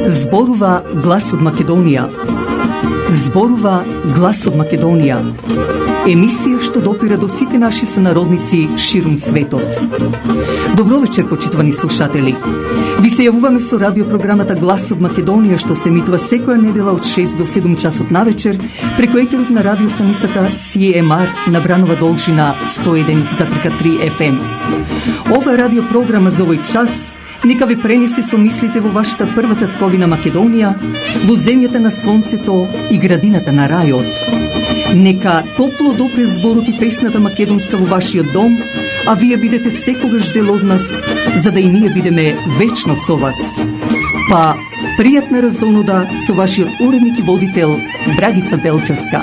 Зборува глас од Македонија. Зборува глас од Македонија. Емисија што допира до сите наши сонародници ширум светот. Добро вечер, почитувани слушатели. Ви се јавуваме со радиопрограмата Глас од Македонија, што се емитува секоја недела од 6 до 7 часот навечер преку етерот на радиостаницата CMR на Бранова должина 101,3 FM. Ова радиопрограма за овој час нека ви пренесе со мислите во вашата прва татковина Македонија, во земјата на сонцето и градината на рајот. Нека топло допре зборот и песната македонска во вашиот дом, а вие бидете секогаш дел од нас, за да и ние бидеме вечно со вас. Па, пријатна разонода со вашиот уредник и водител Драгица Белчевска.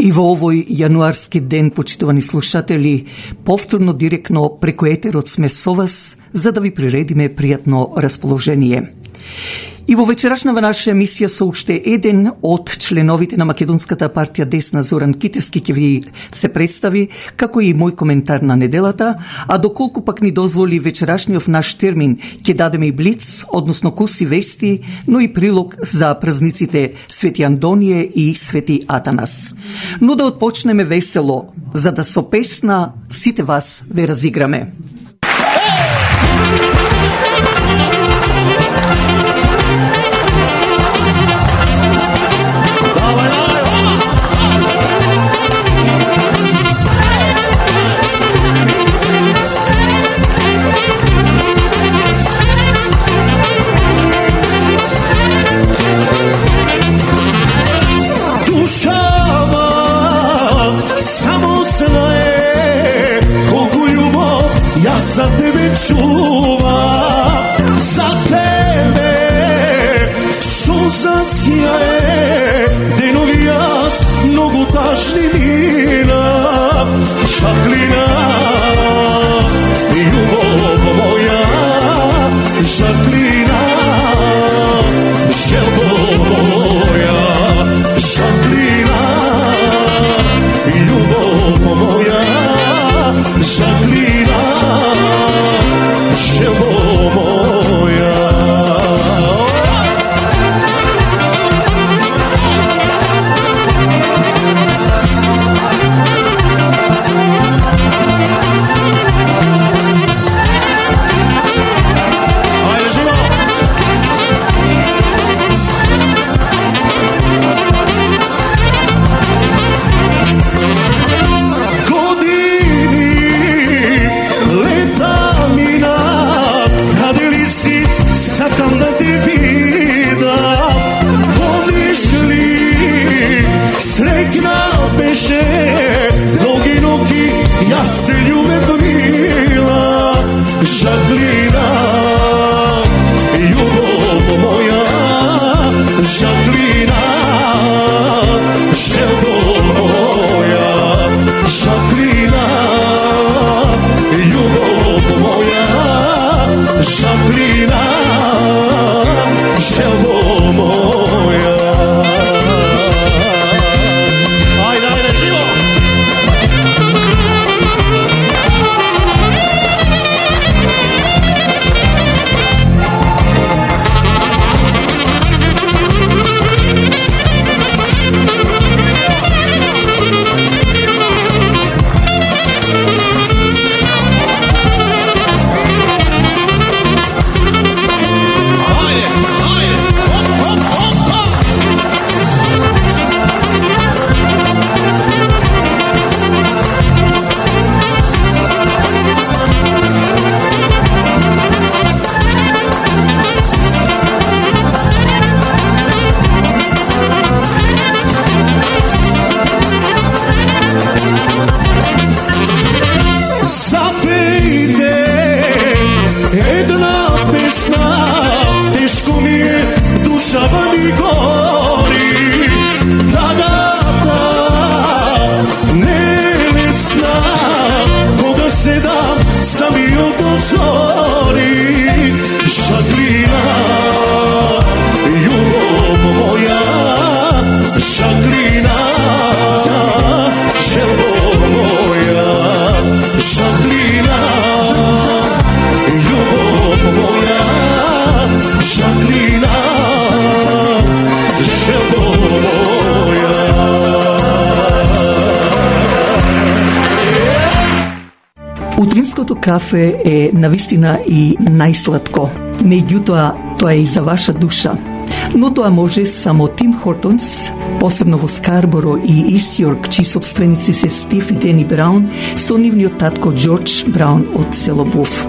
И во овој јануарски ден, почитувани слушатели, повторно директно преку етерот сме со вас, за да ви приредиме пријатно расположение. И во вечерашнава наша емисија со уште еден од членовите на Македонската партија Десна, Зоран Китевски, ќе ви се представи како и мој коментар на неделата, а доколку пак ни дозволи вечерашниот наш термин, ќе дадеме и блиц, односно куси вести, но и прилог за празниците Свети Андоние и Свети Атанас. Но да отпочнеме весело, за да со песна сите вас ве разиграме. За тебе чува, за тебе суза сјае, денови јас многу тажни мина, Жаклина, љубов моја, Жаклина, желбо моја, Жаклина, љубов моја, Жаклина, желбо моја. Јас те љубила, Жаклина, љубов моја, Жаклина, желбо моја, Жаклина, љубов моја, Жаклина, желбо моја. Ајде, живо! pesna, teško mi je, duša vani gori. Tagata, nevesna, koga sedam sami odozori. Žaklina, ljubav moja, žaklina, želbo moja, žaklina, ljubav moja, žaklina, želbo moja. Утринското кафе е навистина и најсладко. Меѓутоа, тоа е и за ваша душа. Но тоа може само Тим Хортонс, посебно во Скарборо и Ист Јорк, чии собственици се Стив и Дени Браун, со нивниот татко Џордж Браун од село Буф.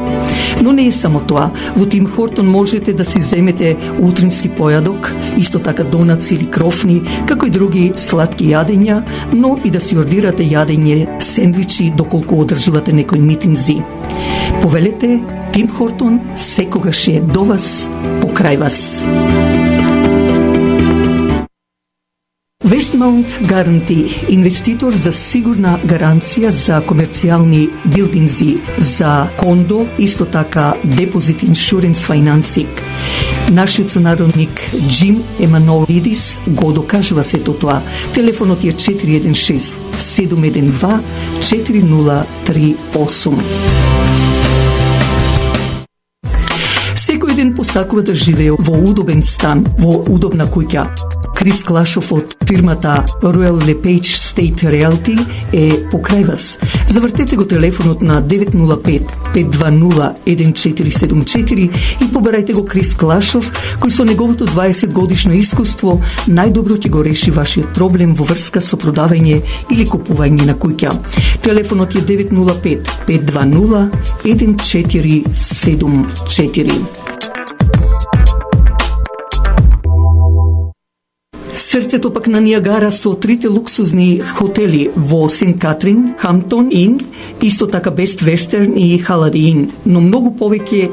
Но не е само тоа. Во Тим Хортон можете да си земете утрински појадок, исто така донаци или крофни, како и други сладки јадења, но и да си ордирате јадење, сендвичи, доколку одржувате некои митинзи. Повелете, Тим Хортон секогаш е до вас, покрај вас. Westmount Guarantee, инвеститор за сигурна гаранција за комерцијални билдинзи, за кондо, исто така Deposit Insurance Financing. Нашиот сонародник Джим Еманолидис го докажува сето тоа. Телефонот е 416 712 4038. Секој ден посакува да живее во удобен стан, во удобна куќа. Крис Клашов од фирмата Royal LePage State Realty е покрај вас. Завртете го телефонот на 905-520-1474 и побарајте го Крис Клашов, кој со неговото 20 годишно искуство најдобро ќе го реши вашиот проблем во врска со продавање или купување на куќа. Телефонот е 905-520-1474. Срцето пак на Ниагара со трите луксузни хотели во Сент Катрин, Хамптон Ин, исто така Бест Вестерн и Халади Ин, но многу повеќе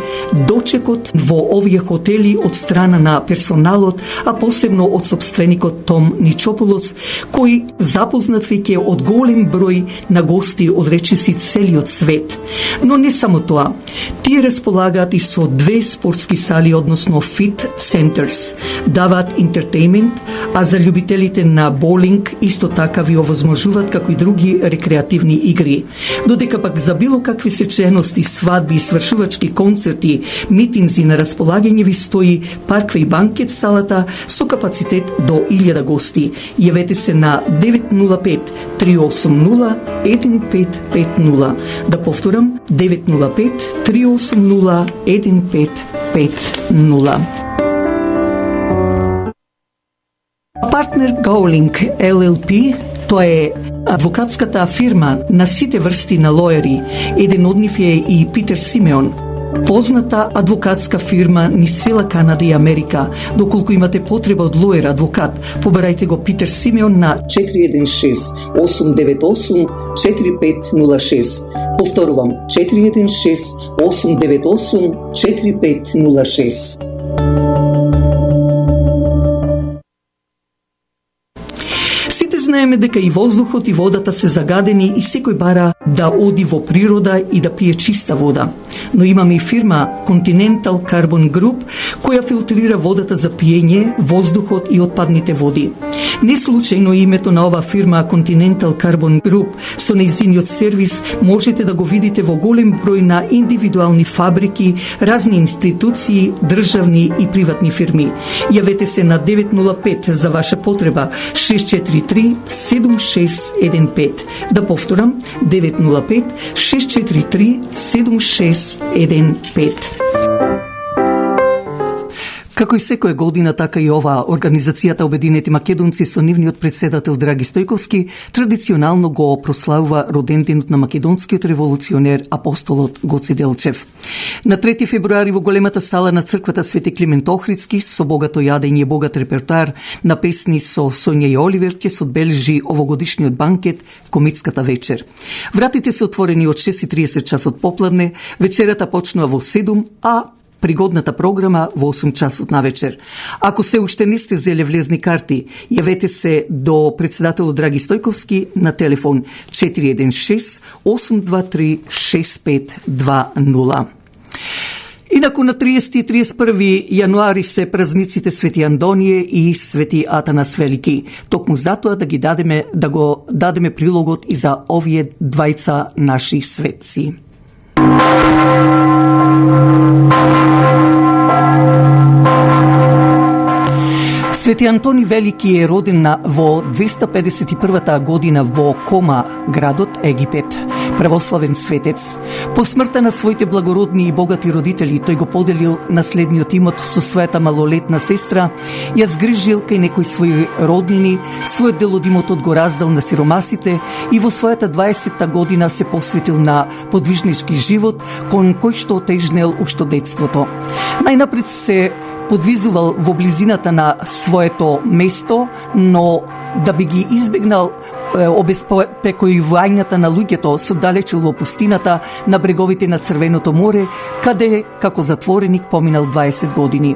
дочекот во овие хотели од страна на персоналот, а посебно од собственикот Том Ничополос, кој запознат веќе од голем број на гости од речиси целиот свет. Но не само тоа, тие располагаат и со 2 спортски сали, односно фит центерс, даваат интертеймент, а за љубителите на боулинг исто така ви овозможуваат како и други рекреативни игри. Додека пак за било какви сечености, свадби, свршувачки концерти, митинзи на располагање ви стои паркве и банкет салата со капацитет до 1000 гости. Јавете се на 905-380-1550. Да повторам, 905-380-1550. Партнер Гоулинг LLP, тоа е адвокатската фирма на сите врсти на лоери. Еден од нив е и Питер Симеон, позната адвокатска фирма низ цела Канада и Америка. Доколку имате потреба од лоер адвокат, побарајте го Питер Симеон на 416-898-4506. Повторувам, 416-898-4506. Сите знаеме дека и воздухот и водата се загадени и секој бара да оди во природа и да пие чиста вода. Но имаме и фирма Continental Carbon Group која филтрира водата за пиење, воздухот и отпадните води. Не случајно името на ова фирма Continental Carbon Group со нејзиниот сервис можете да го видите во голем број на индивидуални фабрики, разни институции, државни и приватни фирми. Јавете се на 905 за ваша потреба 643-7615. Да повторам, 905-643-7615. Како и секоја година, така и ова, Организацијата Обединети македонци со нивниот председател Драги Стојковски традиционално го прославува роденденот на македонскиот револуционер апостолот Гоце Делчев. На 3 февруари во големата сала на црквата Свети Климент Охридски со богато јадење и богат репертоар на песни со Сонја и Оливер ќе се одбележи овогодишниот банкет Комитската вечер. Вратите се отворени од 6:30 часот попладне, вечерата почнува во 7, а пригодната програма во 8 часот на вечер. Ако се уште не сте зеле влезни карти, јавете се до председателот Драги Стојковски на телефон 416-823-6520. Инаку на 30 и 31 јануари се празниците Свети Андонije и Свети Атанас Велики. Токму затоа да го дадеме прилогот и за овие двајца наши светци. Свети Антони Велики е роден во 251 година во Кома, градот Египет, православен светец. По смртта на своите благородни и богати родители, тој го поделил наследниот имот со својата малолетна сестра, ја згрижил кај некои своји роднини, својот дел од имотот го раздал на сиромасите и во својата 20-та година се посветил на подвижнички живот, кон кој што отежнел уште од детството. Најнапред се подвизувал во близината на своето место, но да би ги избегнал обезпекојувањата на луѓето, се оддалечил во пустината на бреговите на Црвеното море, каде како затвореник поминал 20 години.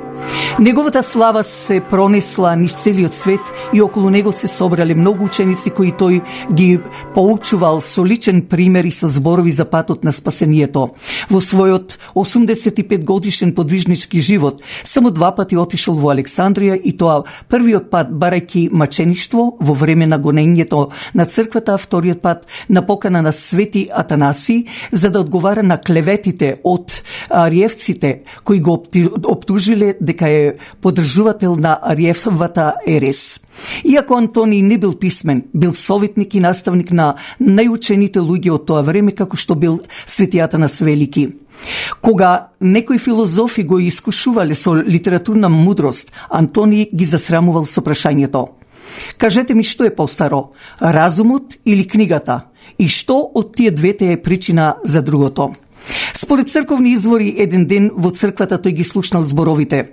Неговата слава се пронесла низ целиот свет и околу него се собрале многу ученици кои тој ги поучувал со личен пример и со зборови за патот на спасението. Во својот 85 годишен подвижнички живот само 2 пати отишол во Александрија, и тоа првиот пат барајќи мачеништво во време на гонењето на црквата, вториот пат на покана на Свети Атанаси за да одговара на клеветите од ариевците кои го оптужиле дека е поддржувател на Ариевата ерес. Иако Антони не бил писмен, бил советник и наставник на најучените луѓе од тоа време, како што бил Свети Атанас Велики. Кога некои филозофи го искушувале со литературна мудрост, Антони ги засрамувал со прашањето: кажете ми, што е постаро, разумот или книгата? И што од тие двете е причина за другото? Според црковни извори, еден ден во црквата тој ги слушнал зборовите: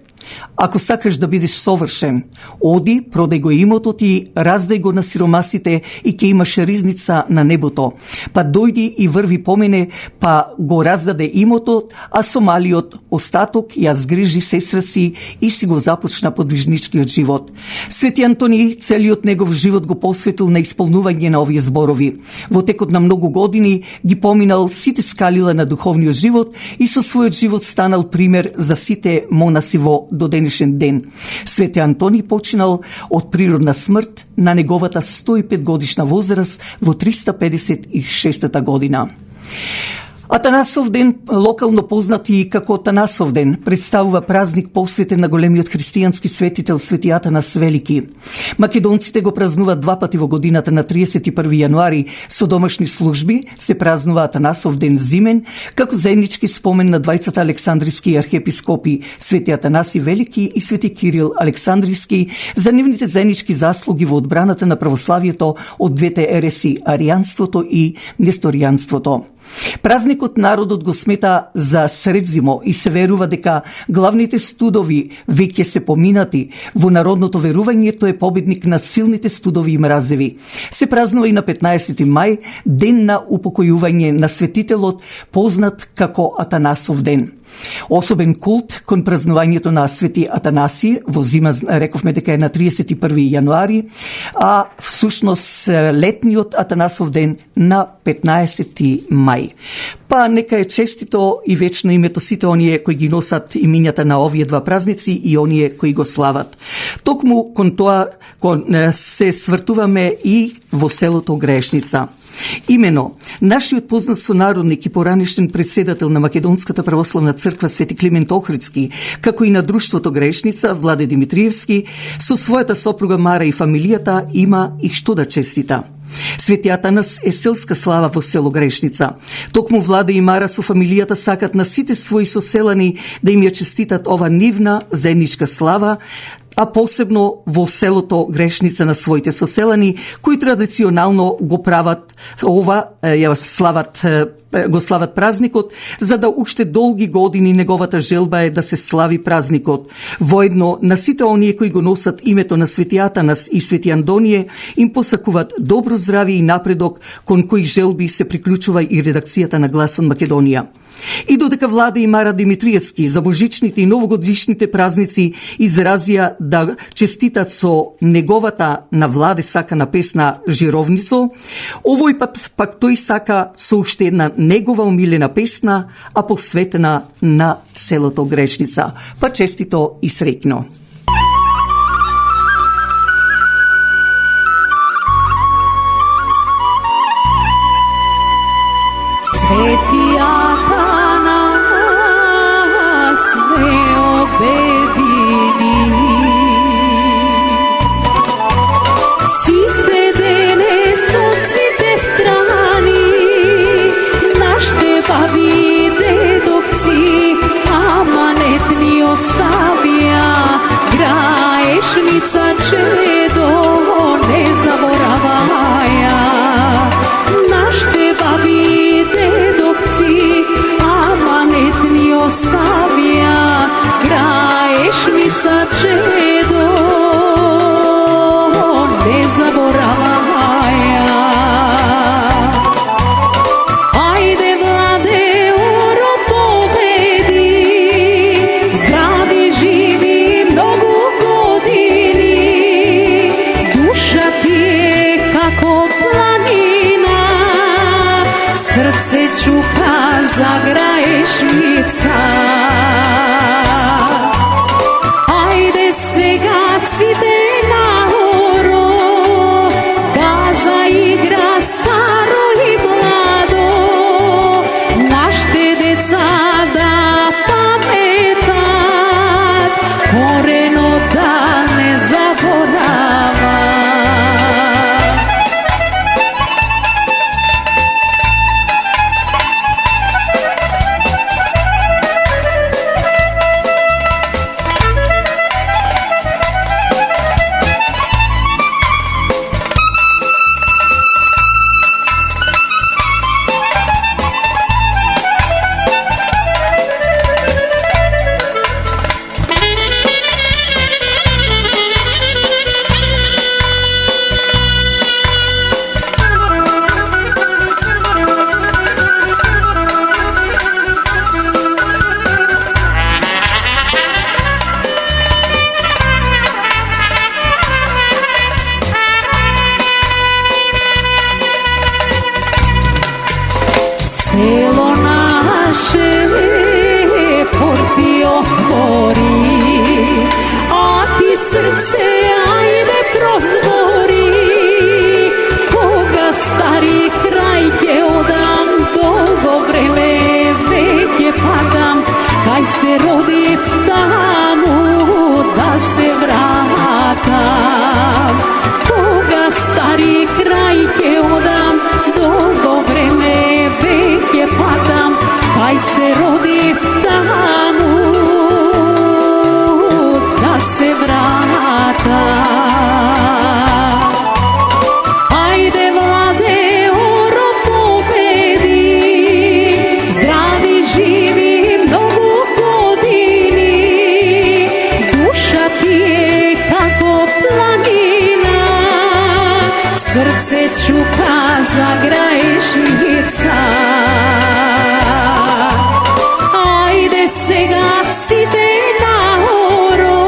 ако сакаш да бидеш совршен, оди, продај го имотот и раздај го на сиромасите и ќе имаш ризница на небото. Па дојди и врви по мене, па го раздаде имотот, а со малиот остаток ја згрижи сестра си и си го започна подвижничкиот живот. Свети Антони целиот негов живот го посветил на исполнување на овие зборови. Во текот на многу години ги поминал сите скалила на духовниот живот и со својот живот станал пример за сите монаси во до денешен ден. Свети Антони починал од природна смрт на неговата 105 годишна возраст во 356 година. Атанасов ден, локално познат и како Атанасов ден, представува празник посветен на големиот христијански светител Свети Атанас Велики. Македонците го празнуваат 2 пати во годината. На 31 јануари со домашни служби се празнува Атанасов ден зимен, како заеднички спомен на двајцата александриски архиепископи Свети Атанаси Велики и Свети Кирил Александриски за нивните заеднички заслуги во одбраната на православието од двете ереси, аријанството и несторијанството. Празникот народот го смета за средзимо и се верува дека главните студови веќе се поминати. Во народното верување тој е победник над силните студови и мразеви. Се празнува и на 15 мај, ден на упокојување на светителот, познат како Атанасов ден. Особен култ кон празнувањето на Свети Атанаси во зима, рековме дека е на 31 јануари, а всушност летниот Атанасов ден на 15 мај. Па нека е честито и вечно името сите оние кои ги носат имињата на овие два празници и оние кои го слават. Токму кон тоа се свртуваме и во селото Грешница. Имено, нашиот познат сонародник и поранешен председател на Македонската православна црква Свети Климент Охридски, како и на друштвото Грешница Владе Димитриевски, со својата сопруга Мара и фамилијата има и што да честита. Свети Атанас е селска слава во село Грешница. Токму Владе и Мара со фамилијата сакат на сите своји соселани да им ја честитат ова нивна заедничка слава, а посебно во селото Грешница на своите соселани, кои традиционално го прават ова, го слават празникот, за да уште долги години неговата желба е да се слави празникот. Воедно на сите оние кои го носат името на Свети Атанас и Свети Андонije им посакуваат добро здравје и напредок, кон кои желби се приклучува и редакцијата на Глас од Македонија. И додека Владе и Мара Димитриевски за божичните и новогодишните празници изразија да честитат со неговата на Владе сакана песна Жировницо, овој пак тој сака со уште една негова омилена песна, а посветена на селото Грешница. Па честито и среќно. Свети Атанас ме обедини, сите дене со сите страни, нашите баби и дедовци аманетни оставија, граешница чедо не забораваја. Нашите баби и дедовци аманетни оставија, граешница чедо не забораваја. Ајде Владе оро победи, здрави живи многу години, душа ти е како планина, срце чука за Граешница. Ајде сега сите наоро, да заигра старо и младо, нашите деца да паметат, коренот да не заборават. Село наше порти отвори, а ти срце ајде прозбори. Кога стари крај ќе одам, долго време веќе патам, кај се родив таму да се вратам. Кога стари крај ќе одам, долго време веќе патам, кај се родив таму да се вратам. Ајде Владе оро победи, здрави живи многу години, душа ти е како планина, срце чука за Граешница. Ајде сега сите наоро,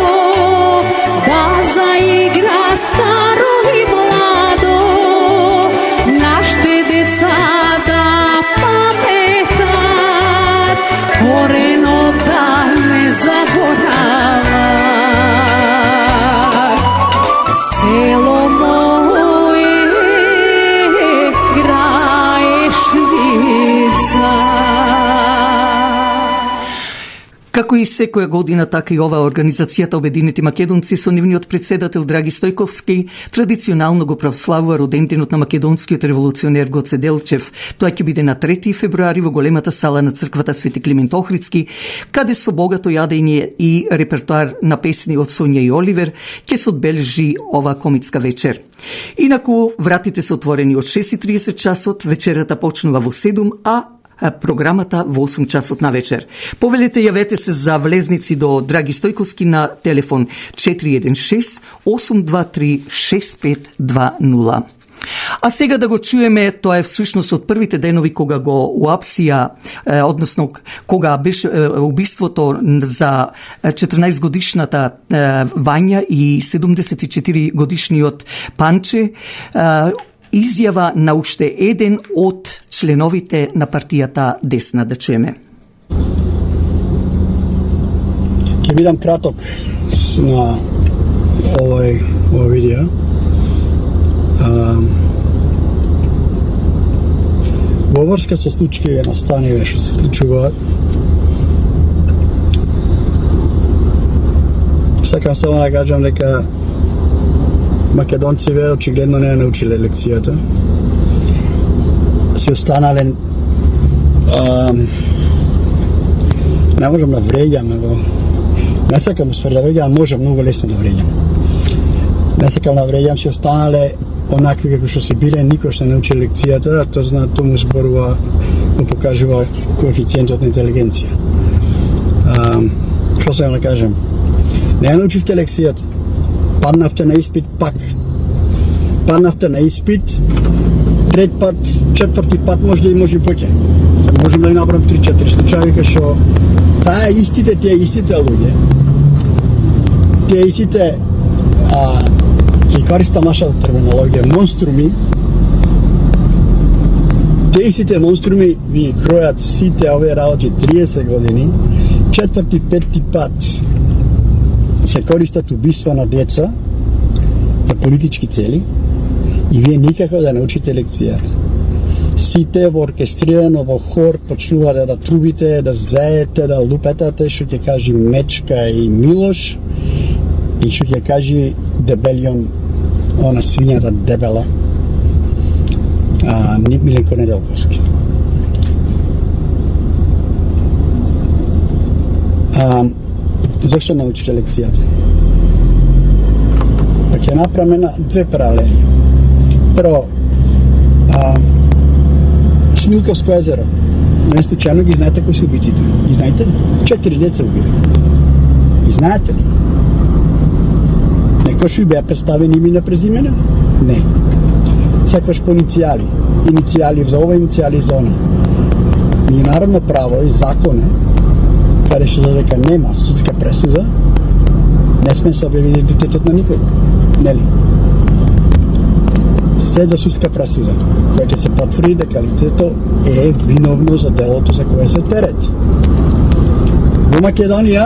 да заигра старо и младо, нашите деца да паметат, коренот да не заборават. Село мое Граешница. Како и секоја година, така и оваа организацијата Обединети македонци со нивниот председател Драги Стојковски традиционално го прославува роденденот на македонскиот револуционер Гоце Делчев. Тоа ќе биде на 3 февруари во големата сала на црквата Свети Климент Охридски, каде со богато јадење и репертоар на песни од Сонја и Оливер ќе се одбележи оваа комитска вечер. Инаку, вратите се отворени од 6:30 часот, вечерата почнува во 7, а програмата во 8 часот на вечер. Повелете, јавете се за влезници до Драги Стојковски на телефон 416 823 6520. А сега да го чуеме, тоа е всушност од првите денови кога го уапсија, односно кога беше убиството за 14 годишната Вања и 74 годишниот Панче, изјава на уште еден од членовите на партијата Десна, да чуеме. Ќе бидам краток на овој видео. Во врска со случаи настаниве што се случуваат, сакам само да кажам дека македонците очигледно не научиле лекцијата. Се останале не можам да вреѓам, не сакам да вреѓам, можам многу лесно да вреѓам. Не сакам да вреѓам, се останале онакви како што се биле, никој што не научи лекцијата, а тоа знаат, тоа му зборува, му покажува коефициентот на интелигенција. Што сакам да кажем? Не научивте лекцијата. Паднавте на испит пак. Паднавте на испит, трет пат, четврти пат, може да и може поќе. Можем да ги набрам 3-4 случаи кај што тие истите луѓе, тие истите ќе користам нашата терминологија, монструми, тие истите монструми ви кројат сите овие работи 30 години, четврти, петти пат се користат убиства на деца за политички цели и вие никако да научите лекцијата. Сите во оркестрирано, во хор, почнувате да трубите, да заете, да лупетате, што ќе кажи Мечка и Милош, и што ќе кажи Дебелион, она свињата дебела, Миленко Неделковски. Зошто научите лекцијата? Ќе направиме две паралели. Прво, Смилковско езеро. Не случајно ги знаете кои се убиците. Ги знаете? 4 деца убија. Ги знаете ли? Некој што беа представени име на презимена? Не. Секојаш по иницијали. Иницијали за ова, иницијали за она. Меѓународно право и законе, каде што додека нема судска пресуда, не сме се објавили идентитетот на никого. Нели? Се до судска пресуда, која ќе се потврди дека лицето е виновно за делото за кое се терети. Во Македонија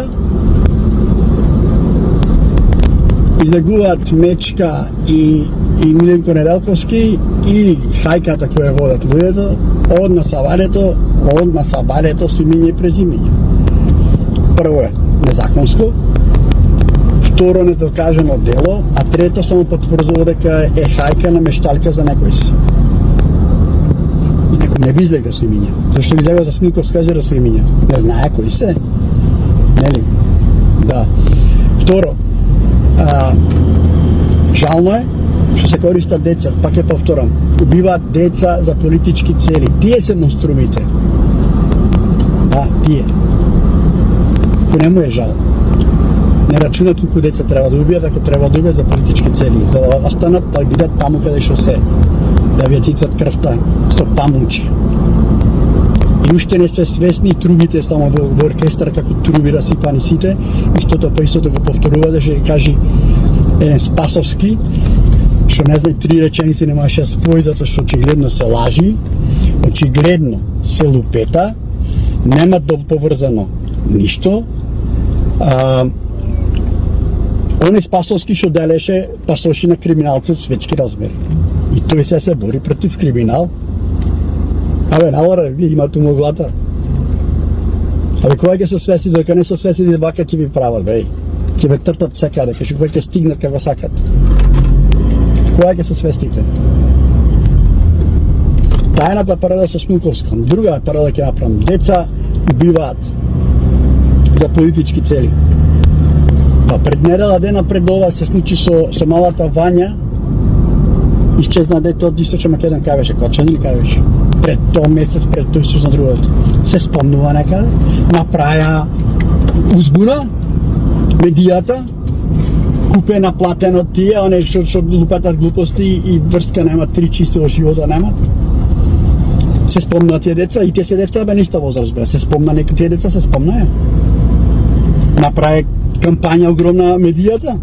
излегуваат Мечка и Миленко Неделковски и хајката која водат луѓето од на сабарето со имиње и презимиње. Прво е незаконско, второ недокажано дело, а трето само потврдува дека е хајка на мешталка за некој си. И како не би излегла со имиње, зашто излегла за Смилковско езеро со имиње? Не знае кои се. Нели? Да. Второ, жално е што се користат деца, пак е повторам, убиваат деца за политички цели. Тие се монструмите. Да, тие. Ако не му е жал. Не рачунат колку деца треба да убијат, ако треба да убијат за политички цели, за да останат да бидат таму каде што се, да ви тицат крвта, што памучи. И уште не сте свесни, трубите само во оркестар како труби расипани сите, истото по истото го повторува, да ќе кажи еден Спасовски, што не знае 3 реченици не можеше да спои, затоа што очигледно се лажи, очигледно се лупета, нема поврзано ништо. Оној Спасовски што делеше пасоши на криминалци од светски размери. И тој се бори против криминал. Абе, налора, вие имате моглата. Абе, кога ќе се свеси, додека не се свеси, вака ќе ви прават, беј. Ќе ве тртат секаде, кога ќе стигнат како сакат. Кога ќе се свестите? Тајната паралела со Смилковско. Друга паралела ќе направам. Деца убиваат за политички цели. Па пред недела дена пред ова се случи со малата Вања, исчезна дете од Источна Македонија, кај беше, Кочан или кај беше? Пред тој месец, пред тој исчезна другото. Се спомнува некаде, направија узбуна, медијата, купена, платено тие, оне што лупатат глупости и врска немат, три чисти во живота немат. Се спомна тие деца и тие се деца бе ниста возраст бе. Се спомна некои тие деца се спомнаа. Направи кампања огромна медијата.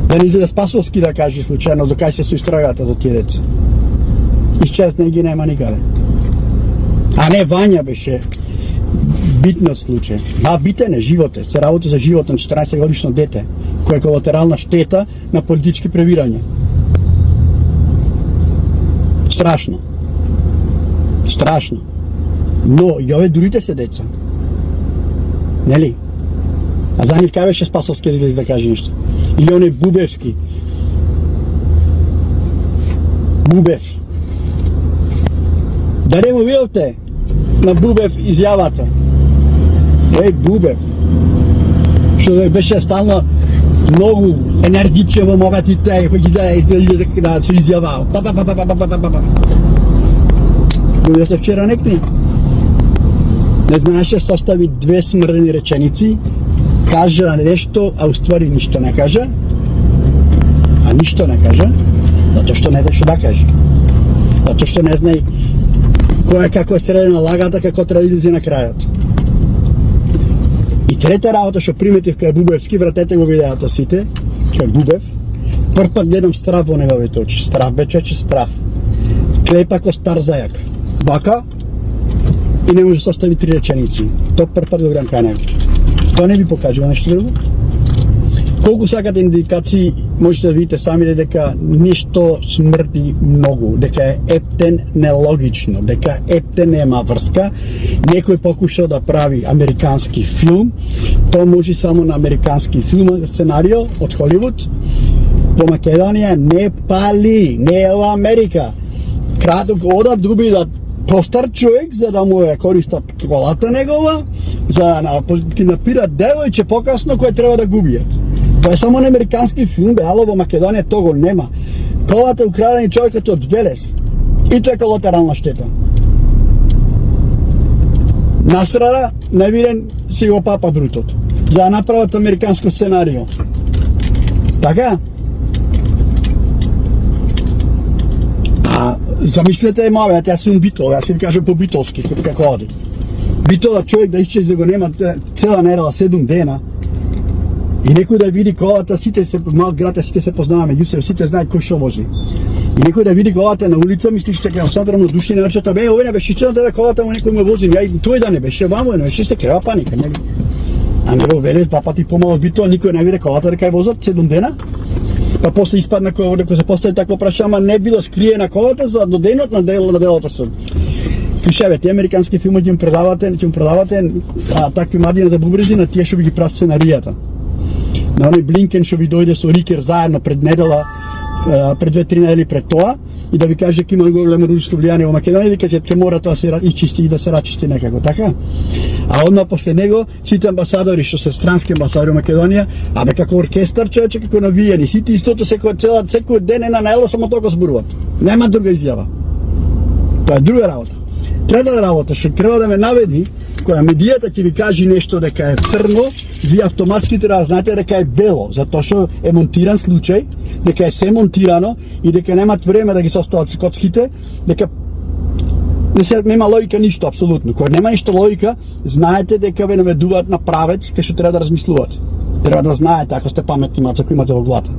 Да не излезе Спасовски да каже случајно за кај се со истрагата за тие деца. Исчезна и ги нема никаде. А не Вања беше битниот случај. Битен е живот е. Се работи за живот на 14 годишно дете, кој е колатерална штета на политички превирања. Страшно. Страшно. Но и овие другите се деца. Нели? А за нив кај беше Спасовски да излезе да каже нешто? Или оној Бубевски? Бубев. Дали му видовте на Бубев изјавата? Бубев. Што беше стално многу енергичен во моментите, кој ги да се изјавал. Го се вчера некни. Не знаеше, состави две смрдени реченици, кажа нешто, а уствари ништо не кажа. А ништо не кажа, затоа што не знае што да каже. Затоа што не знае кој е како е средена лагата, како треба да излезе на крајот. И трета работа што приметив кај Бубевски, вратете го видеото сите, кај Бубев, прв пат гледам страв во неговите очи. Страв бе чече, страв. Клепа ко стар зајак. Бака и не може да состави три реченици. Тоа прв пат го гледам кај него. Тоа не ви покажува нешто друго? Колку сакате индикации, можете да видите сами дека нешто смрди многу, дека е ептен нелогично, дека ептен нема врска. Некој покушал да прави американски филм, тоа може само на американски филм, сценарио од Холивуд. Во Македонија не пали, не е во Америка. Кратко одат дуби да постар човек за да му ја користат колата негова, за да напират девојче покасно кој треба да губијат. Тоа е само на американски филм, бе, ало во Македонија тоа го нема. Колата е украдена и човекот од Велес. И тоа е колатерална штета. Настрада, невиден си го папа брутот. За да направат американско сценарио. Така? Замислете маве, јас сум битол, јас им кажам по битолски, како оди. Битола човек да исчезне го нема цела недела, 7 дена. И некој да види колата, сите се мал град, сите се познаваме меѓу себе, сите знаат кој што вози. И некој да види колата на улица, мислиш дека ќе садрам души на речето, бе, овој не беше чено тебе колата, му некој ме вози, тој да не беше вамо, не беше се крева паника, нели? А не во Велес, два пати помало битол, никој не види колата дека ја возат 7 дена. Па после испадна кога се постави такво прашање, не било скриена колата за до денот на делото се. Слушајте, тие американски филми ќе им продавате такви младини за бубрези на тие што ви ги прават сценаријата. На оној Блинкен што ви дојде со Рикер заедно пред недела, пред 2-3 недели пред тоа, и да ви каже дека има големо руско влијание во Македонија, дека ќе мора тоа се ичисти и да се рачисти некако, така? А одма после него сите амбасадори што се странски амбасадори во Македонија, абе како оркестар човече, како навијани, сите истото секој ден една најла само тоа го зборуваат. Нема друга изјава. Тоа е друга работа. Трета работа што треба да ме наведи, кога медијата ќе ви каже нешто дека е црно, вие автоматски треба да знаете дека е бело, затоа што е монтиран случај, дека е се монтирано и дека немат време да ги состават коцките, дека нема логика ништо апсолутно. Кога нема ништо логика, знаете дека ве наведуваат на правец кај што треба да размислувате. Треба да знаете ако сте паметни маца кои имате во главата.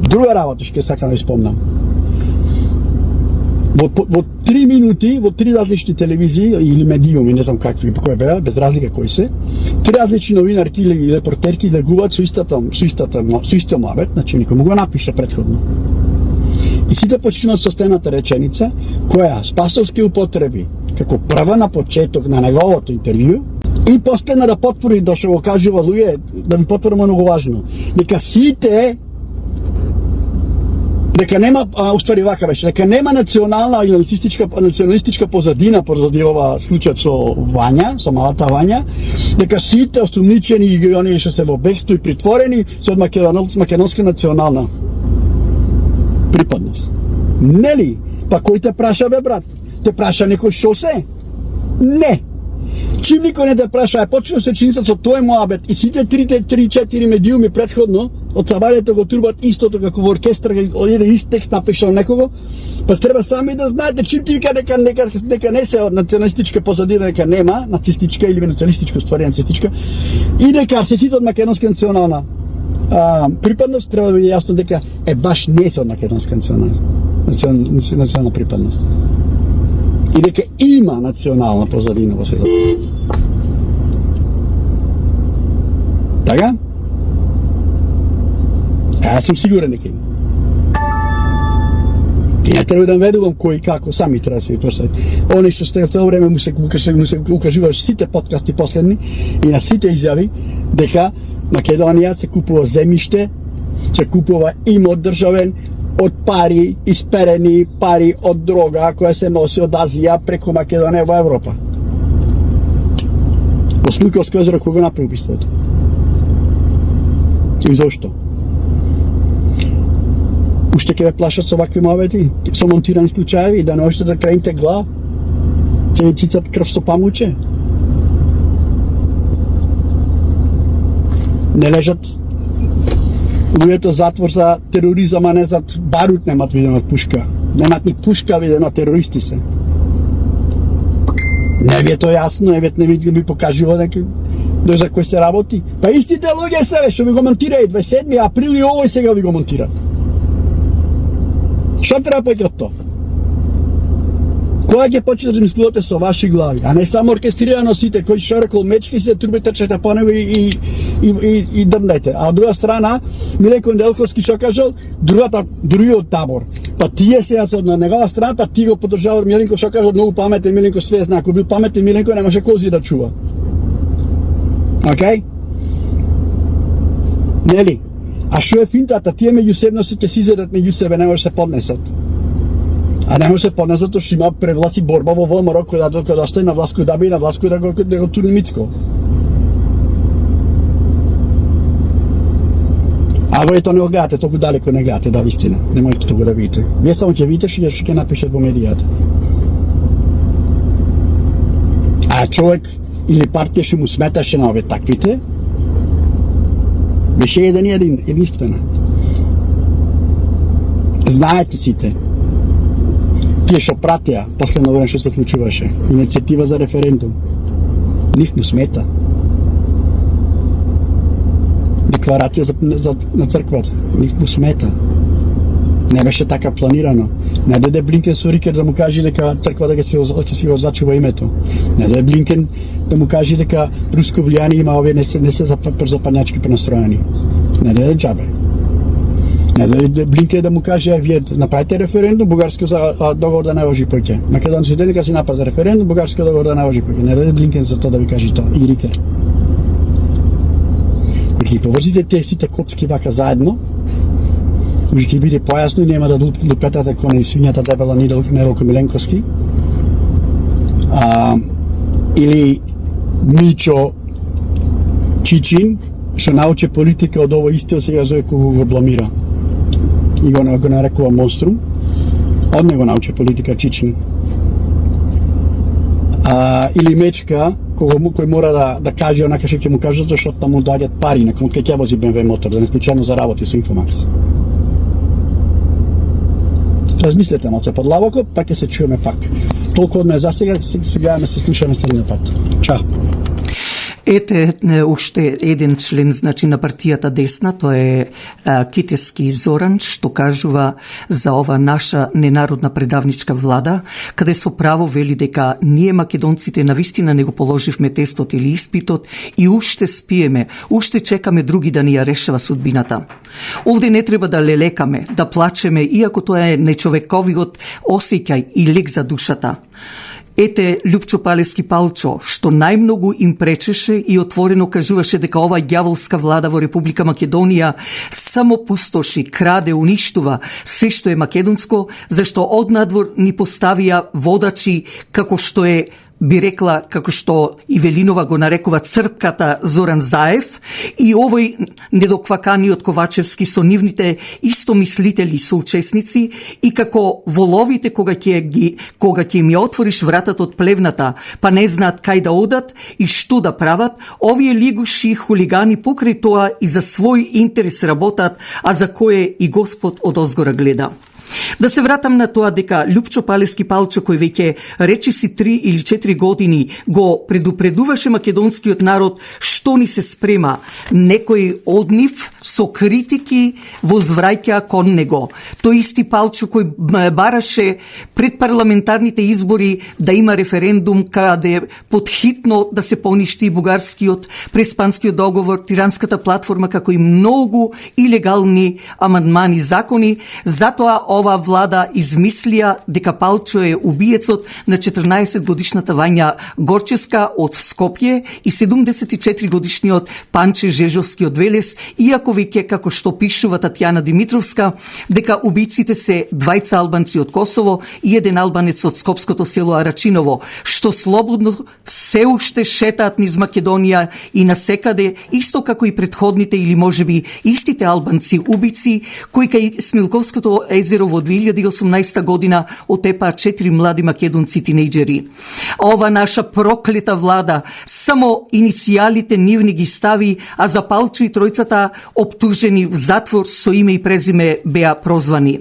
Друга работа што сакам да ви спомнам. Во 3 минути, во 3 различни телевизии или медиуми, не знам какви, кои беа, без разлика кои се, 3 различни новинарки или репортерки легуваат со исто муабет, значи никој му го напише претходно. И сите почнуваат со следната реченица, која Спасовски употреби како прва на почеток на неговото интервју, и последна да потврди да што го кажува луѓе, да ми потврдиме многу важно, дека сите дека нема, уствари вака беше, дека нема национална или националистичка позадина поради ова случај со Вања, со малата Вања, дека сите осумничени и оние што се во бегство и притворени се од македонска национална припадност. Нели? Па кој те праша бе брат? Те праша некој што се? Не. Чим никој не те праша, почнува се чиница со тој моабет и сите 3-4 медиуми претходно од сабарието го турбат истото како во оркестра, еден ист текст напишал некого, па треба сами да знаете, чим ти вика дека не се од националистичка позадина, дека нема нацистичка или националистичка, ствари нацистичка, и дека се сите од македонска национална припадност, треба да биде јасно дека баш не се од македонска национална припадност. И дека има национална позадина во светот. Така? Јас сум сигурен дека има. И не треба да ведувам кој и како, сами треба да се пресвет. Они што сте цело време му се укажуваш сите подкасти последни и на сите изјави дека Македонија се купува земјиште, се купува имот државен, од пари, исперени пари од дрога која се носи од Азија преку Македонија во Европа. Во Смилковско езеро кој го направи убиството? И зошто? Уште ќе ве плашат со вакви мовети, со монтирани случаи, да не можете да крените глава, ќе ви цицат крв со памуче. Не лежат луѓето затвор за тероризам, а не за барут немат видено од пушка. Немат ни пушка видено, терористи се. Не ви е тоа јасно, не ви покажува дека за кој се работи. Па истите луѓе се, што ви го монтираат 27 април и овој сега ви го монтираат. Што треба поќе од тоа? Кога ќе почне да мислувате со ваши глави, а не само оркестрирано сите, кои што рекол мечки сите турби трчате по него и дрндајте. А од друга страна, Миленко Неделковски што кажал, другиот табор. Па тие сега се на негова страна, па ти го поддржаваат Миленко што кажал, многу паметен Миленко, све зна, ако бил паметен Миленко немаше кози да чува. Океј? Нели? А што е финтата? Тие меѓусебности ќе си изедат меѓу себе, не може се поднесат. А не може се поднесат затоа што има превласт и борба во ВМРО кој да остане на власт, кој да би на власт, кој да го турни Мицко. А вие тоа не го гледате, толку далеко не гледате, да, вистина. Не можете тоа да видите. Вие само ќе видите што ќе напишат во медијата. А човек или партија што му сметаше на овие таквите, беше единствена. Знаете сите, тие што пратија последно време што се случуваше, иницијатива за референдум, нив му смета. Декларација на црквата, нив му смета. Не беше така планирано. Не дојде Блинкен со Рикер да му каже дека црквата ќе си го зачува името. Не дојде Блинкен да му каже дека руско влијание има, овие не се западњачки пронастроени. Не дојде џабе. Не дојде Блинкен да му каже, вие направите референдум, бугарскиот договор да не важи повеќе. Македонците нека си направат референдум, бугарскиот договор да не важи повеќе. Не дојде Блинкен за тоа да ви каже тоа, и Рикер. Кога ги поврзите тие сите коцки вака заедно, уште ќе биде појасно и нема да лупетате кој свињата дебела Неделко Миленковски. Или Мичо Чичин, што научи политика од ово исто сега зове кој го бламира. И го нарекува монструм. Од него научи политика Чичин. Или Мечка, кој мора да каже онака што ќе му кажат, зашто таму доаѓаат пари, некој ќе вози BMW мотор, да не случајно заработи со Инфомакс. Размислете малце подлабоко, па ќе се чуеме пак. Толку од мене за сега, гледаме се слушаме следниот пат. Чао. Ете уште еден член, значи, на партијата Десна, тоа е Китески Зоран, што кажува за ова наша ненародна предавничка влада, каде со право вели дека ние македонците навистина не го положивме тестот или испитот и уште спиеме, уште чекаме други да ни ја решава судбината. Овде не треба да лелекаме, да плачеме, иако тоа е нечовековиот осеќај и лек за душата. Ете Љупчо Палески Палчо, што најмногу им пречеше и отворено кажуваше дека ова ѓаволска влада во Република Македонија само пустоши, краде, уништува се што е македонско, зашто однадвор ни поставија водачи како што е би рекла, како што и Велинова го нарекува црпката Зоран Заев, и овој недокваканиот Ковачевски со нивните истомислители соучесници, и како воловите кога ќе им ја отвориш вратата од плевната, па не знаат кај да одат и што да прават, овие лигуши и хулигани покрај тоа и за свој интерес работат, а за кое и Господ од озгора гледа. Да се вратам на тоа дека Лјупчо Палевски Палчо, кој веќе речиси 3 или 4 години го предупредуваше македонскиот народ што ни се спрема, некој од нив со критики возвраќа кон него. Тој исти Палчо кој бараше пред парламентарните избори да има референдум каде подхитно да се поништи бугарскиот преспанскиот договор, тиранската платформа, како и многу илегални амандмани закони, затоа ова влада измислија дека Палчо е убиецот на 14 годишната Вања Горческа од Скопје и 74 годишниот Панче Жежовски од Велес, иако веќе, како што пишува Татјана Димитровска, дека убиците се двајца албанци од Косово и еден албанец од скопското село Арачиново, што слободно се уште шетаат низ Македонија и насекаде, исто како и предходните или можеби истите албанци убици, кои кај Смилковското езеро во 2018 година отепаа 4 млади македонци тинејџери. Ова наша проклета влада само иницијалите нивни ги стави, а за Палчо и тројцата оптужени в затвор со име и презиме беа прозвани.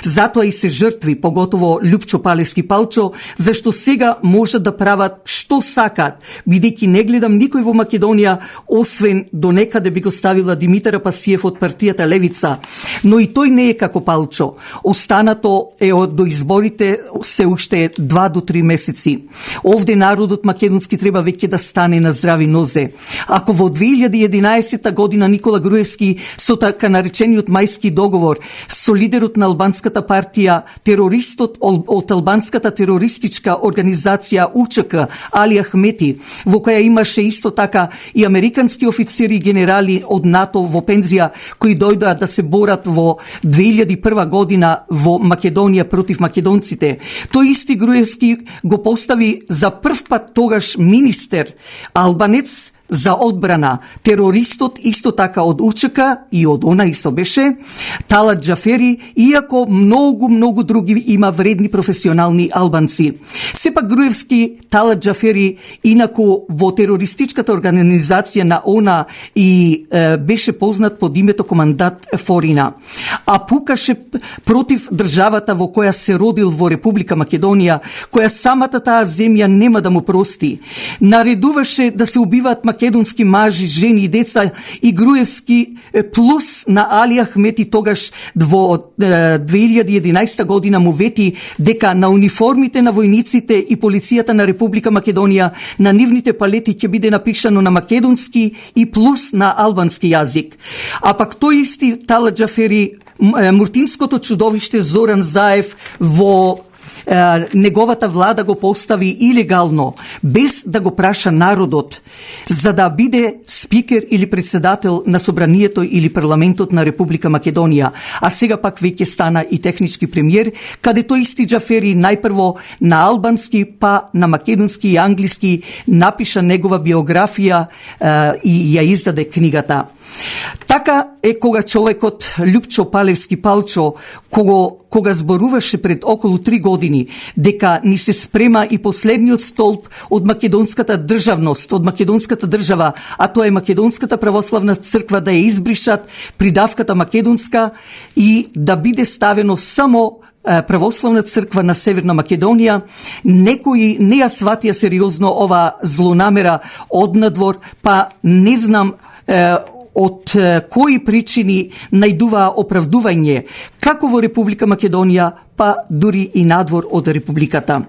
Затоа и се жртви, поготово Лјупчо Палевски Палчо, зашто сега можат да прават што сакат, бидејќи не гледам никој во Македонија, освен до некаде би го ставила Димитар Апасиев од партијата Левица, но и тој не е како Палчо. Останато е до изборите се уште 2 до 3 месеци. Овде народот македонски треба веќе да стане на здрави нозе. Ако во 2011 година Никола Груевски со така наречениот Мајски договор, со лидерот на албанската партија, терористот од албанската терористичка организација УЧК, Али Ахмети, во која имаше исто така и американски офицери и генерали од НАТО во пензија, кои дојдоа да се борат во 2001 година во Македонија против македонците. Тој исти Груевски го постави за прв пат тогаш министер албанец за одбрана, терористот исто така од УЧК и од она исто беше Талат Џафери, иако многу други има вредни професионални албанци. Сепак Груевски, Талат Џафери, инаку во терористичката организација на она и беше познат под името командант Форина, а пукаше против државата во која се родил во Република Македонија, која самата таа земја нема да му прости. Наредуваше да се убиваат македонски мажи, жени и деца, и Груевски плюс на Али Ахмети тогаш во 2011 година му вети дека на униформите на војниците и полицијата на Република Македонија на нивните палети ќе биде напишано на македонски и плюс на албански јазик. А пак тој исти Талат Џафери, муртинското чудовиште Зоран Заев во неговата влада го постави илегално, без да го праша народот, за да биде спикер или председател на собранието или парламентот на Република Македонија, а сега пак веќе стана и технички премиер, каде тој исти Џафери најпрво на албански, па на македонски и англиски напиша негова биографија и ја издаде книгата. Така е кога човекот Лјупчо Палевски Палчо, кога зборуваше пред околу 3 години дека ни се спрема и последниот столб од македонската државност, од македонската држава, а тоа е Македонската православна црква, да ја избришат придавката македонска и да биде ставено само православна црква на Северна Македонија, некои не ја сватија сериозно ова злонамера од надвор, па не знам од кои причини најдуваа оправдување, како во Република Македонија, па дури и надвор од Републиката.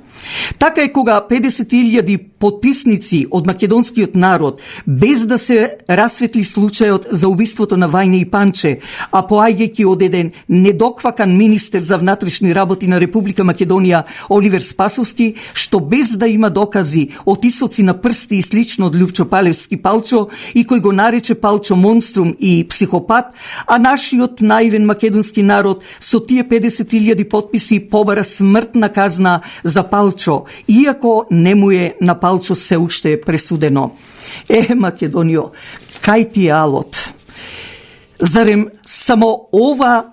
Така е кога 50.000 подписници од македонскиот народ, без да се расветли случајот за убиството на Вања и Панче, а поаѓајќи од еден недоквакан министер за внатрешни работи на Република Македонија, Оливер Спасовски, што без да има докази, отисоци на прсти и слично од Лјупчо Палевски Палчо, и кој го нарече Палчо монструм и психопат, а нашиот наивен македонски народ народ со тие 50.000 потписи побара смртна казна за Палчо, иако не му е на Палчо се уште пресудено. Македонио, кај ти е алот? Зарем само ова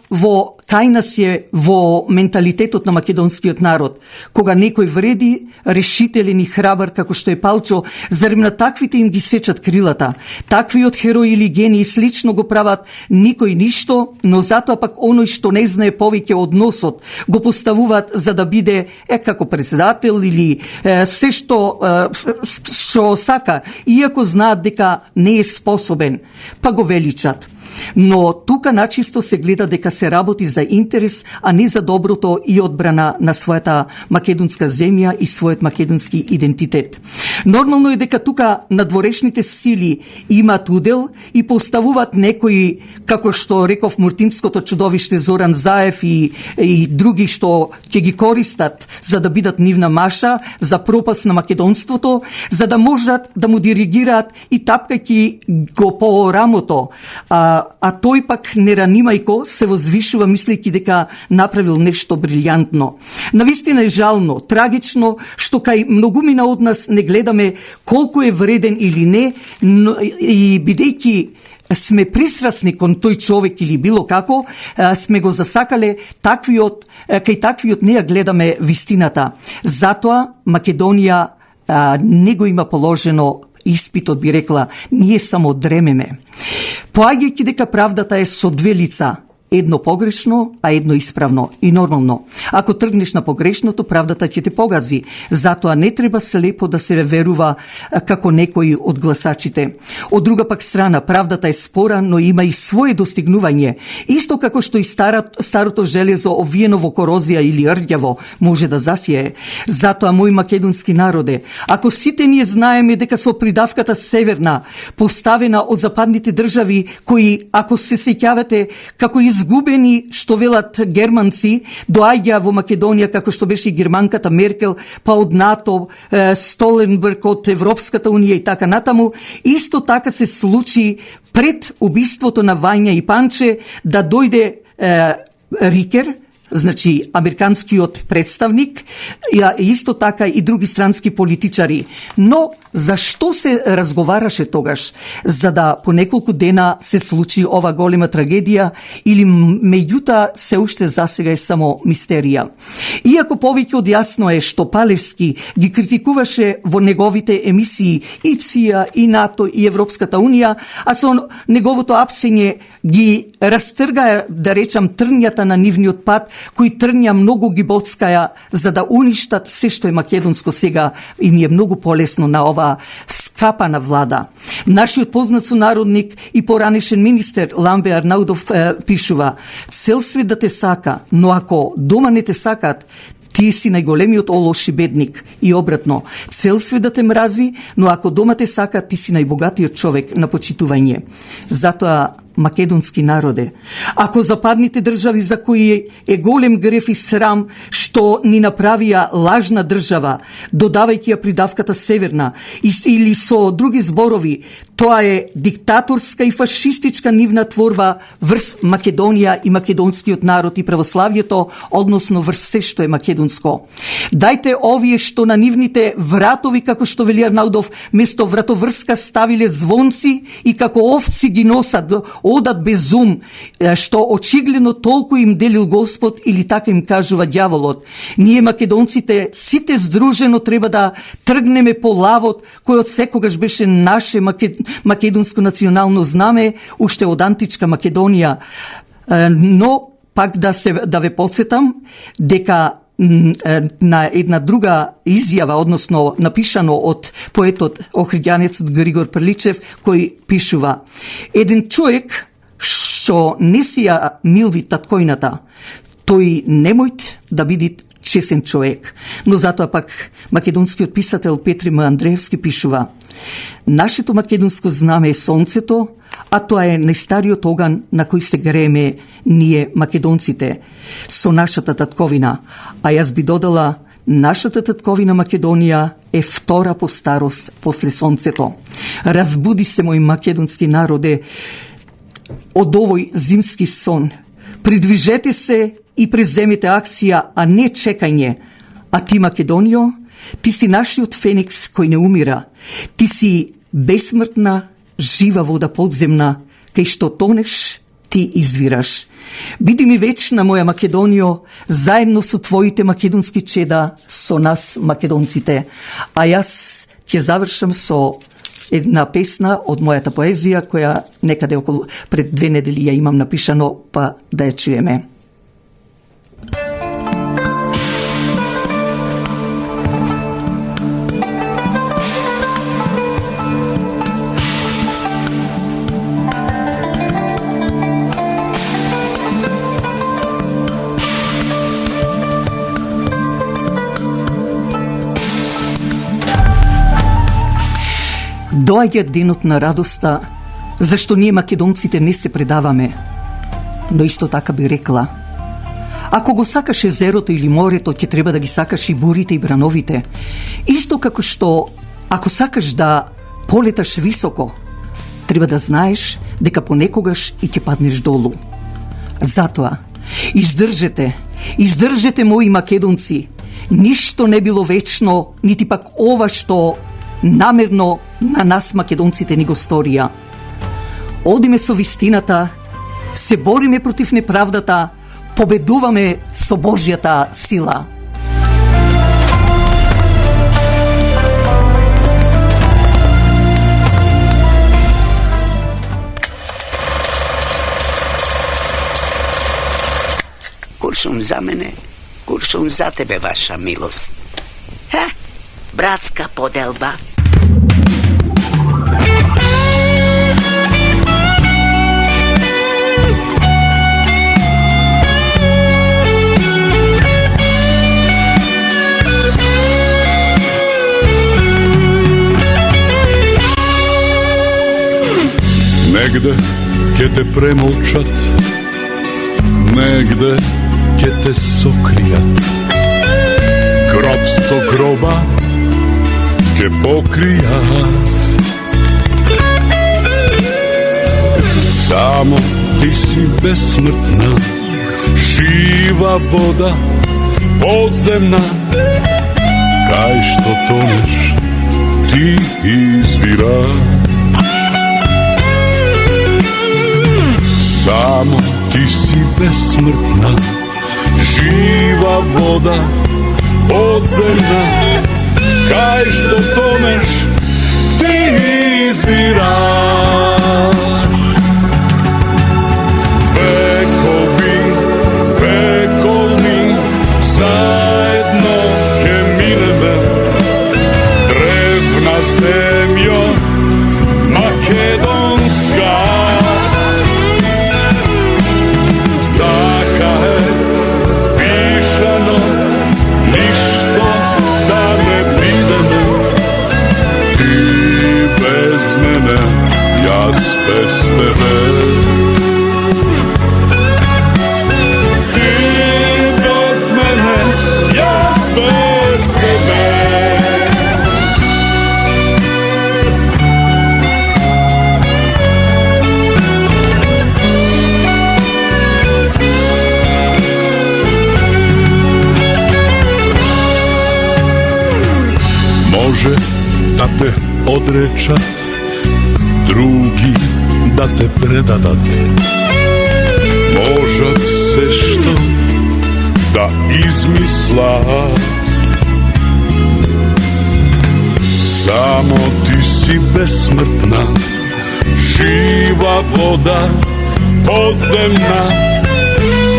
кај нас е во менталитетот на македонскиот народ, кога некој вреди, решителен и храбар како што е Палчо, зарем на таквите им ги сечат крилата, таквиот херои или гени слично го прават никој ништо, но затоа пак оној што не знае повеќе од носот, го поставуваат за да биде како председател или се што сака, иако знаат дека не е способен, па го величат. Но тука начисто се гледа дека се работи за интерес, а не за доброто и одбрана на својата македонска земја и својот македонски идентитет. Нормално е дека тука надворешните сили имат удел и поставуваат некои, како што реков муртинското чудовиште Зоран Заев и други што ќе ги користат за да бидат нивна маша за пропаст на македонството, за да можат да му диригираат и тапкајќи го по рамото, а тој пак неранимајко се возвишува мислејќи дека направил нешто брилјантно. Навистина е жално, трагично, што кај многумина од нас не гледаме колку е вреден или не, но, и бидејќи сме пристрасни кон тој човек или било како, сме го засакале кај таквиот не ја гледаме вистината. Затоа Македонија не го има положено испитот, би рекла, ние само дремеме. Поаѓајќи дека правдата е со две лица, едно погрешно, а едно исправно и нормално. Ако тргнеш на погрешното, правдата ќе те погази. Затоа не треба слепо да се верува како некои од гласачите. Од друга пак страна, правдата е спора, но има и свое достигнување. Исто како што и старото железо обвиено во корозија или рѓаво може да засие. Затоа, мој македонски народе, ако сите ние знаеме дека со придавката северна, поставена од западните држави, кои, ако се сеќавате, како изгубени, што велат германци, доаѓа во Македонија како што беше и германката Меркел, па од НАТО, Столенберг од Европската унија и така натаму, исто така се случи пред убиството на Вања и Панче да дојде Рикер, значи американскиот представник, исто така и други странски политичари. Но зашто се разговараше тогаш? За да по неколку дена се случи ова голема трагедија или меѓутоа се уште засега е само мистерија. Иако повеќе од јасно е што Палевски ги критикуваше во неговите емисии и ЦИА, и НАТО, и Европската унија, а со неговото апсење ги растргаа, да речам, трњата на нивниот пат, кои трња многу ги боцкаја за да уништат се што е македонско сега, и ми е многу полесно на ова скапана влада. Нашиот познат сонародник и поранешен министер Ламбе Арнаудов пишува: цел свет да те сака, но ако дома не те сакат, ти си најголемиот олош и бедник. И обратно, цел свет да те мрази, но ако дома те сака, ти си најбогатиот човек на почитување. Затоа, македонски народе, ако западните држави за кои е голем греф и срам што ни направија лажна држава, додавајќи ја придавката северна, или со други зборови, тоа е диктаторска и фашистичка нивна творба врз Македонија и македонскиот народ и православието, односно врз се што е македонско. Дајте овие што на нивните вратови, како што вели Арнаудов, место вратоврска ставиле звонци и како овци ги носат, одат без ум, што очигледно толку им делил Господ или така им кажува ѓаволот. Ние македонците сите здружено треба да тргнеме по лавот кој од секогаш беше наше македонско национално знаме, уште од античка Македонија. Но пак да ве подсетам дека на една друга изјава, односно напишано од поетот охриѓанецот Григор Прличев, кој пишува: еден човек што не си ја милви таткојната, тој немојт да биде чесен човек. Но затоа пак македонскиот писател Петри М. Андреевски пишува: нашето македонско знаме е сонцето, а тоа е најстариот оган на кој се грееме ние македонците со нашата татковина. А јас би додала: нашата татковина Македонија е втора по старост после сонцето. Разбуди се, мој македонски народе, од овој зимски сон. Придвижете се и преземете акција, а не чекање. А ти, Македонио, ти си нашиот феникс кој не умира. Ти си бесмртна, жива вода подземна, кај што тонеш, ти извираш. Биди ми вечна, моја Македонио, заедно со твоите македонски чеда, со нас, македонците. А јас ќе завршам со една песна од мојата поезија, која некаде околу пред 2 недели ја имам напишано, па да ја чуеме. Доаѓа денот на радоста, зашто ние македонците не се предаваме. Но исто така би рекла, ако го сакаш езерото или морето, ќе треба да ги сакаш и бурите и брановите. Исто како што, ако сакаш да полеташ високо, треба да знаеш дека понекогаш и ќе паднеш долу. Затоа, издржете мои македонци, ништо не било вечно, нити пак ова што намерно на нас македонците ни го сторија. Одиме со вистината, се бориме против неправдата, победуваме со Божјата сила. Куршум за мене, куршум за тебе, ваша милост. Братска поделба. Негде ќе те премолчат, негде ќе те сокријат. Гроб со гроба ќе покријат. Само ти си бесмртна, жива вода подземна, кај што тонеш ти извираш. Само ти си бесмртна, жива вода подземна, кај што тонеш ти извираш. Векови, вековни, заедно ќе минеме, древна земјо македонска. Без тебе ти без мене, јас без тебе. Може да те одречат, други да те предадат, можат се што да измислат. Само ти си бесмртна, жива вода подземна,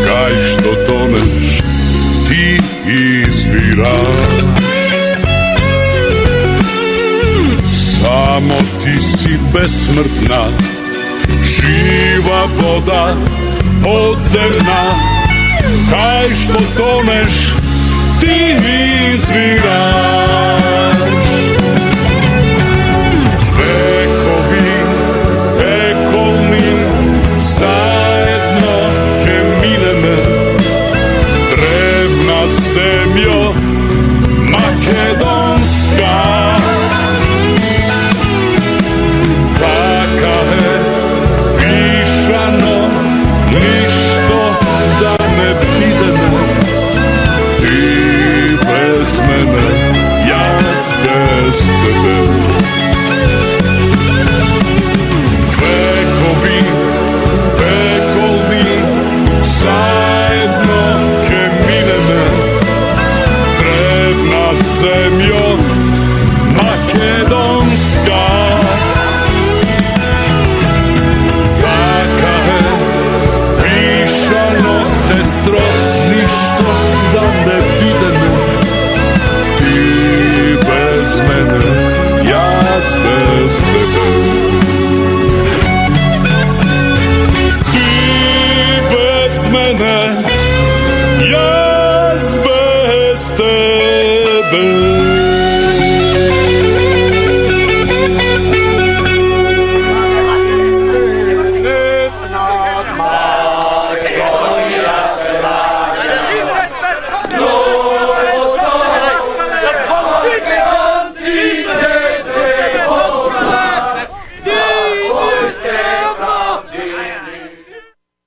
кај што тонеш ти извираш. Само ти си бесмртна, жива вода подземна, кај што тонеш ти извираш. Векови, вековни, заедно ќе минеме, древна земјо македонска. Така е пишано, ништо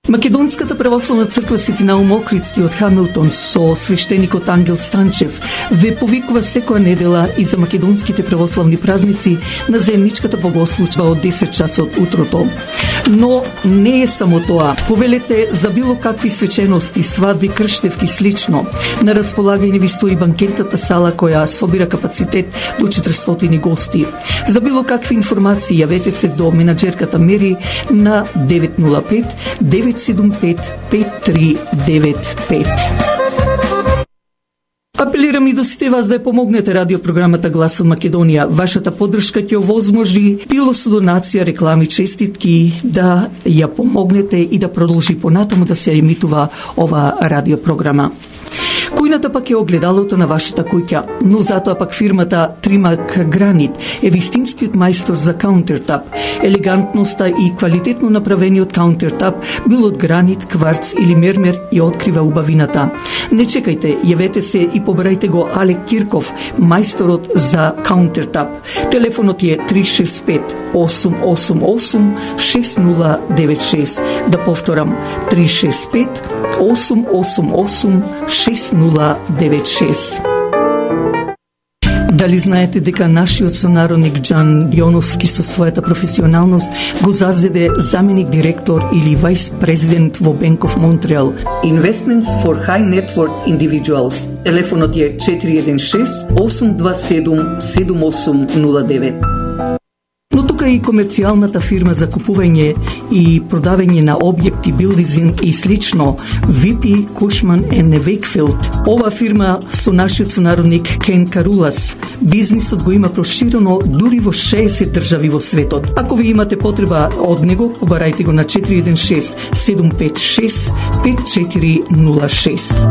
Македонската православна црква Свети Наум Охридски од Хамилтон со свештеникот Ангел Станчев ве повикува секоја недела и за македонските православни празници на заемничката богослужба од 10 часот утрото. Но не е само тоа. Повелете за било какви свечености, свадби, крштевки слично. На располагање ви стои банкетната сала која собира капацитет до 400 гости. За било какви информации јавете се до менаџерката Мери на 905 975-5395. Апелирам и до сите вас да ја помогнете радиопрограмата Глас од Македонија. Вашата поддршка ќе овозможи било со донација, реклами, честитки да ја помогнете и да продолжи понатаму да се емитува ова радиопрограма. Кујната пак е огледалото на вашата куќа, но затоа пак фирмата Тримак Гранит е вистинскиот мајстор за каунтертап. Елегантноста и квалитетно направениот каунтертап, било од гранит, кварц или мермер, ја открива убавината. Не чекајте, јавете се и побарајте го Алек Кирков, мајсторот за каунтертап. Телефонот е 365-888-6096. Да повторам, 365-888-6096. Дали знаете дека нашиот сонародник Џан Јоновски со својата професионалност го зазеде заменик директор или вајс президент во Bank of Montreal? Investments for High Net Worth Individuals. Телефонот е 416-827-7809. Но тука и комерцијалната фирма за купување и продавање на објекти, билдинг и слично, VP Cushman & Wakefield. Ова фирма со нашиот сонародник Кен Карулас. Бизнисот го има проширено дури во 60 држави во светот. Ако ви имате потреба од него, побарајте го на 416-756-5406.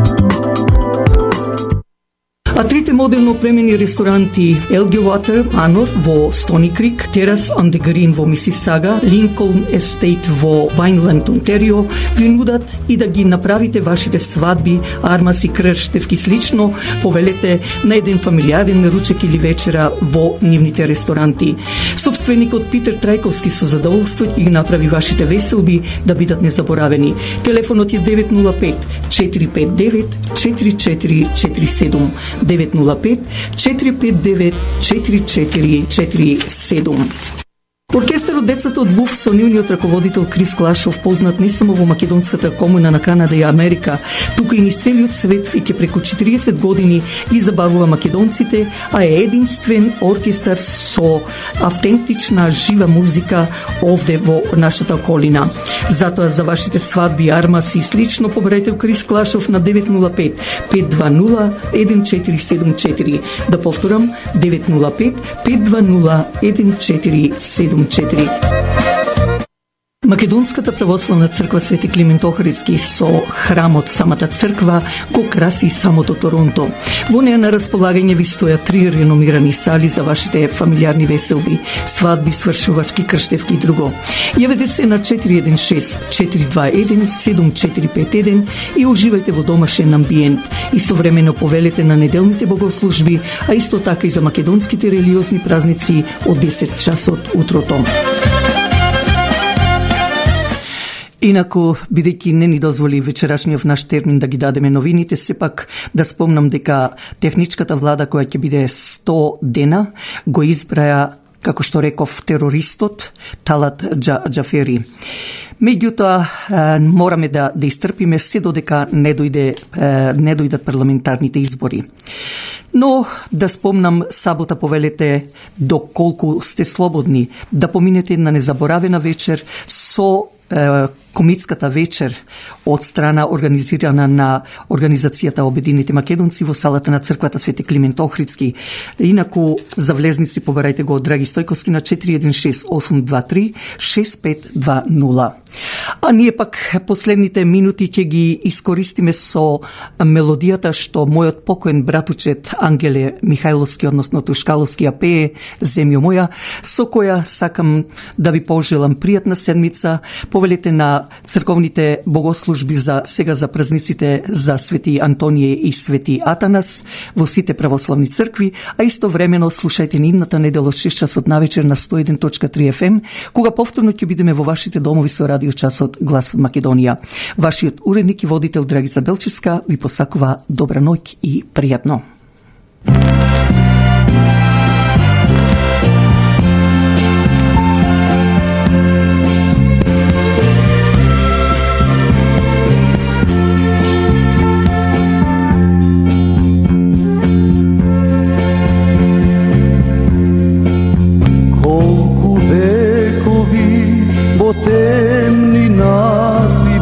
А трите модерно опремени ресторанти Elgin Water Manor во Стони Крик, Terrace on the Green во Мисисага, Lincoln Estate во Вајнланд, Онтерио, ви нудат и да ги направите вашите свадби, армаси, крштевки слично, повелете на еден фамилиарен ручек или вечера во нивните ресторанти. Собственикот Питер Трајковски со задоволство ќе ги направи вашите веселби да бидат незаборавени. Телефонот е 905 459 4447. 905-459-4447. Оркестарот Децата од Буф со нивниот раководител Крис Клашов, познат не само во македонската комуна на Канада и Америка, туку и низ целиот свет и ќе преку 40 години ги забавува македонците, а е единствен оркестар со автентична жива музика овде во нашата околина. Затоа за вашите свадби, армаси и слично побарајте Крис Клашов на 905-520-1474. Да повторам, 905-520-1474. Македонската православна црква Свети Климент Охридски со храмот самата црква го краси самото Торонто. Во неа на располагање ви стојат 3 реномирани сали за вашите фамилиарни веселби, свадби, свршувачки, крштевки и друго. Јавете се на 416-421-7451 и уживајте во домашен амбиент. Истовремено повелете на неделните богослужби, а исто така и за македонските религиозни празници од 10 часот утрото. Инаку, бидејќи не ни дозволи вечерашниот наш термин да ги дадеме новините, сепак да спомнам дека техничката влада која ќе биде 100 дена го избраја, како што реков, терористот Талат Џафери. Меѓутоа, мораме да истрпиме се додека не дојдат парламентарните избори. Но, да спомнам, сабота повелете доколку сте слободни да поминете на незаборавена вечер со комитската вечер од страна организирана на Организацијата Обединените македонци во салата на црквата Свети Климент Охридски. Инаку за влезници побарајте го од Драги Стојковски на 416-823-6520. А ние пак последните минути ќе ги искористиме со мелодијата што мојот покоен братучет Ангеле Михајловски, односно Тушкаловски, ја пее Земјо моја, со која сакам да ви пожелам пријатна седмица. Повелете на црковните богослужби за сега за празниците за Свети Антонije и Свети Атанас во сите православни цркви, а истовремено слушајте ни идната недела од 6 часот навечер на 101.3 FM, кога повторно ќе бидеме во вашите домови со радиочасот од Глас од Македонија. Вашиот уредник и водител Драгица Белчевска ви посакува добра ноќ и пријатно. Темнина си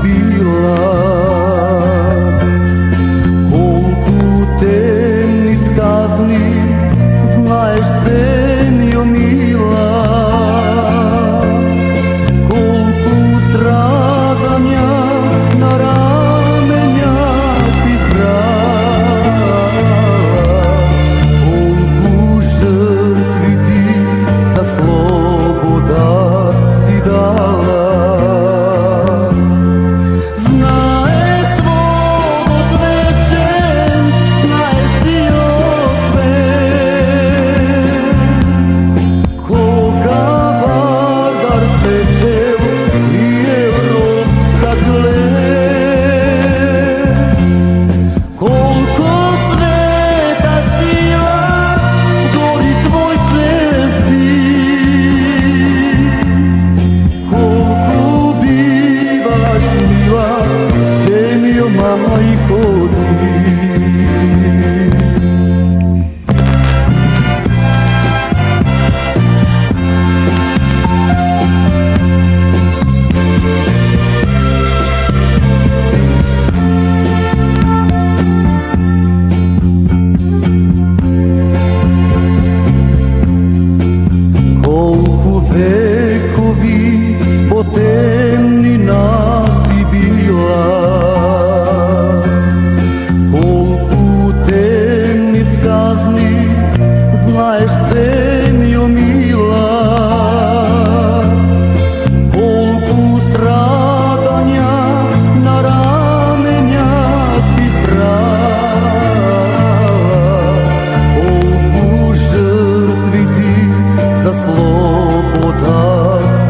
била, колку темни сказни знаеш, земјо мила, колку страдања на раменја си брала, колку жртви ти за слобода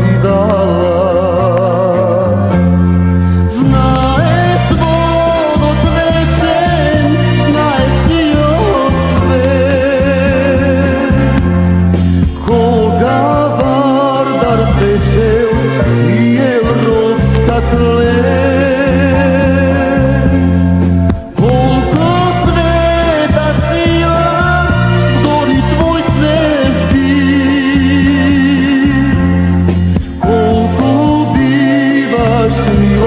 си дала. Шумила